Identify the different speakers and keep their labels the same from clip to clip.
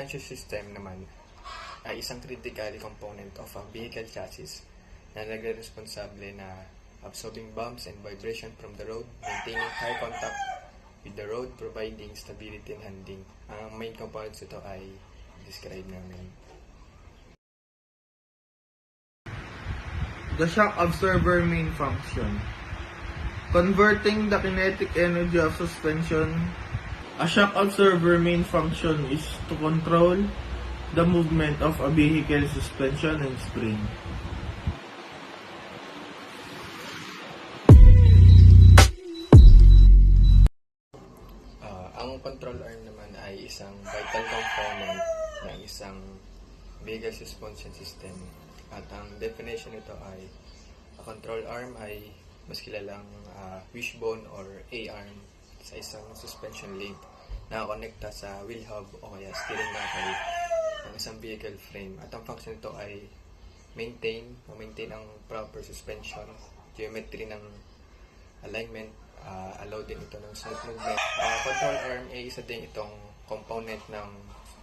Speaker 1: suspension system naman ay isang critical component of a vehicle chassis na nagre-responsable na absorbing bumps and vibration from the road, maintaining high contact with the road, providing stability and handling. Ang main components ito ay describe namin.
Speaker 2: The shock absorber main function. Converting the kinetic energy of suspension. A shock absorber main function is to control the movement of a vehicle suspension and spring.
Speaker 1: Ang control arm naman ay isang vital component ng isang vehicle suspension system. At ang definition nito ay a control arm ay mas kilalang wishbone or A-arm sa isang suspension link na konekta sa wheel hub o kaya steering knuckle ng isang vehicle frame. At ang function nito ay maintain ang proper suspension, geometry ng alignment, allow din ito ng smooth movement. Control arm ay isa din itong component ng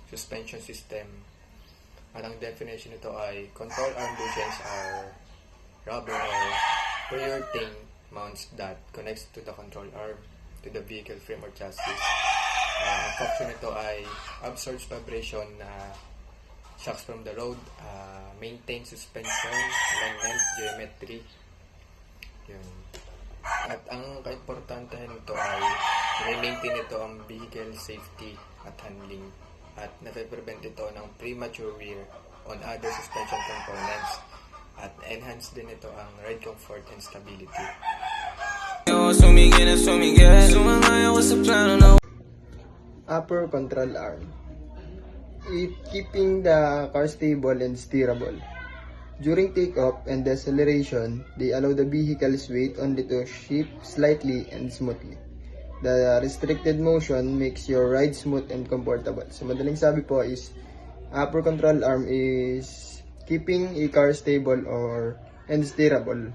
Speaker 1: suspension system. At ang definition nito ay control arm bushings are rubber or polyurethane mounts that connects to the control arm to the vehicle frame or chassis. Ang function nito ay absorbs vibration na shocks from the road, maintain suspension, alignment, geometry. Yun. At ang kaimportantehan nito ay i-maintain ito ang vehicle safety at handling at nape-prevent ito ng premature wear on other suspension components at enhance din ito ang ride comfort and stability.
Speaker 3: Upper control arm. Keeping the car stable and steerable. During takeoff and deceleration, they allow the vehicle's weight only to shift slightly and smoothly. The restricted motion makes your ride smooth and comfortable. So, madaling sabi po is, upper control arm is keeping a car stable and steerable.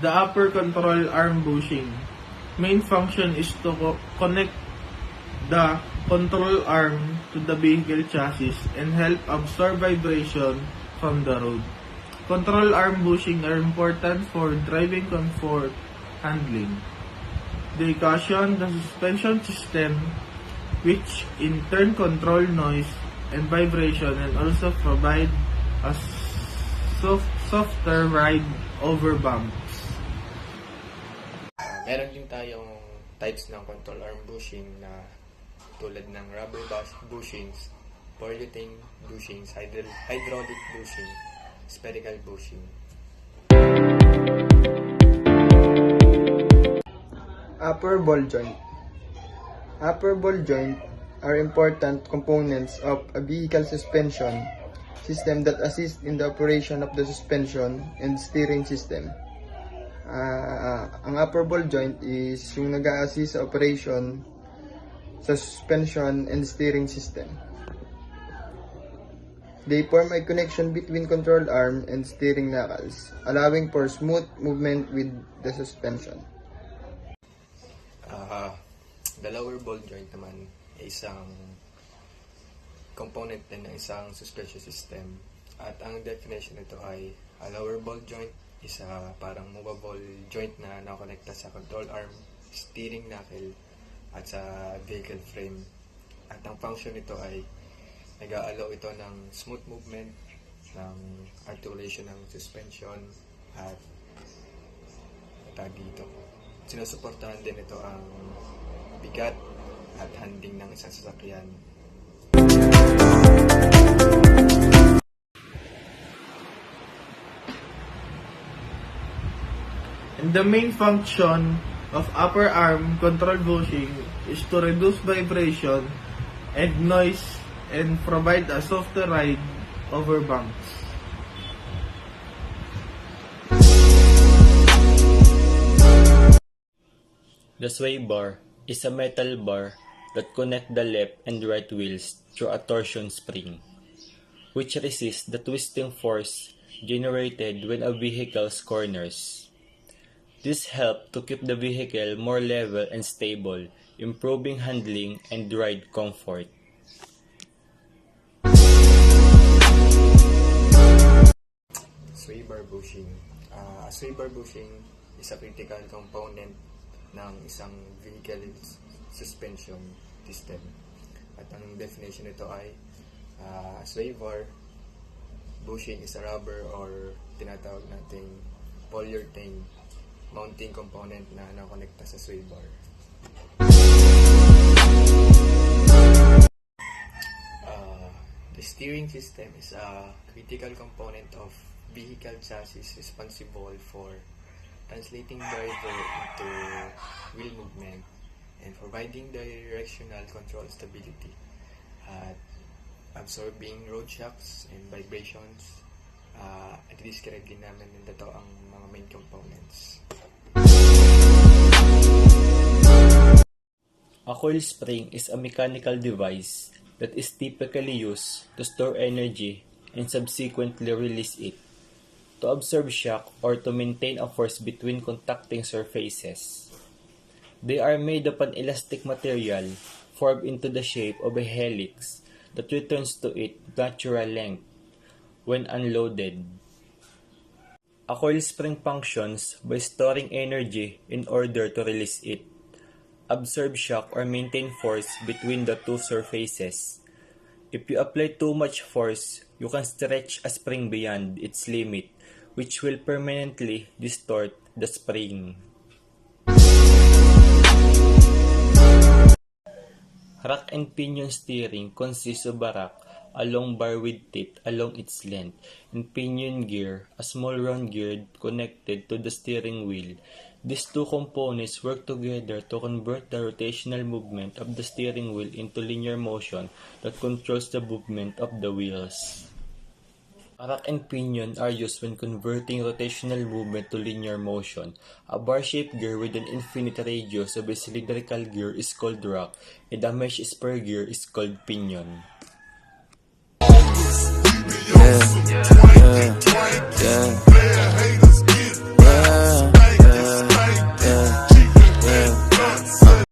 Speaker 2: The upper control arm bushing. Main function is to connect the control arm to the vehicle chassis and help absorb vibration from the road. Control arm bushing are important for driving comfort handling. They cushion the suspension system, which in turn control noise and vibration and also provide a softer ride over bumps.
Speaker 1: Meron din tayong types ng control arm bushing na tulad ng rubber bushings, polyurethane bushings, hydraulic bushing, spherical bushing.
Speaker 3: Upper ball joint. Upper ball joint are important components of a vehicle suspension system that assist in the operation of the suspension and steering system. Ang upper ball joint is yung nag-a-assist sa operation sa suspension and steering system. They form a connection between control arm and steering knuckles, allowing for smooth movement with the suspension.
Speaker 1: The lower ball joint naman ay isang component din ng isang suspension system. At ang definition nito ay a lower ball joint is parang movable joint na nakonekta sa control arm, steering knuckle, at sa vehicle frame. At ang function nito ay nag-a-allow ito ng smooth movement, ng articulation ng suspension, at dito. Sinusuportahan din ito ang bigat at handling ng isang sasakyan.
Speaker 2: And the main function of upper arm control bushing is to reduce vibration and noise and provide a softer ride over bumps.
Speaker 4: The sway bar is a metal bar that connects the left and right wheels through a torsion spring, which resists the twisting force generated when a vehicle corners. This helps to keep the vehicle more level and stable, improving handling and ride comfort.
Speaker 1: Sway bar bushing. Sway bar bushing is a critical component ng isang vehicle suspension system. At ang definition nito ay sway bar bushing is a rubber or tinatawag nating polyurethane mounting component na nakonekta sa sway bar. The steering system is a critical component of vehicle chassis responsible for translating driver into wheel movement and providing directional control stability at absorbing road shocks and vibrations. I-describe din namin nito ang mga main components.
Speaker 4: A coil spring is a mechanical device that is typically used to store energy and subsequently release it, to absorb shock or to maintain a force between contacting surfaces. They are made of an elastic material formed into the shape of a helix that returns to its natural length when unloaded. A coil spring functions by storing energy in order to release it, absorb shock or maintain force between the two surfaces. If you apply too much force, you can stretch a spring beyond its limit, which will permanently distort the spring. Rack and pinion steering consists of a rack, a long bar with teeth along its length, and pinion gear, a small round gear connected to the steering wheel. These two components work together to convert the rotational movement of the steering wheel into linear motion that controls the movement of the wheels. A rack and pinion are used when converting rotational movement to linear motion. A bar-shaped gear with an infinite radius of a cylindrical gear is called rack, and a mesh spur gear is called pinion.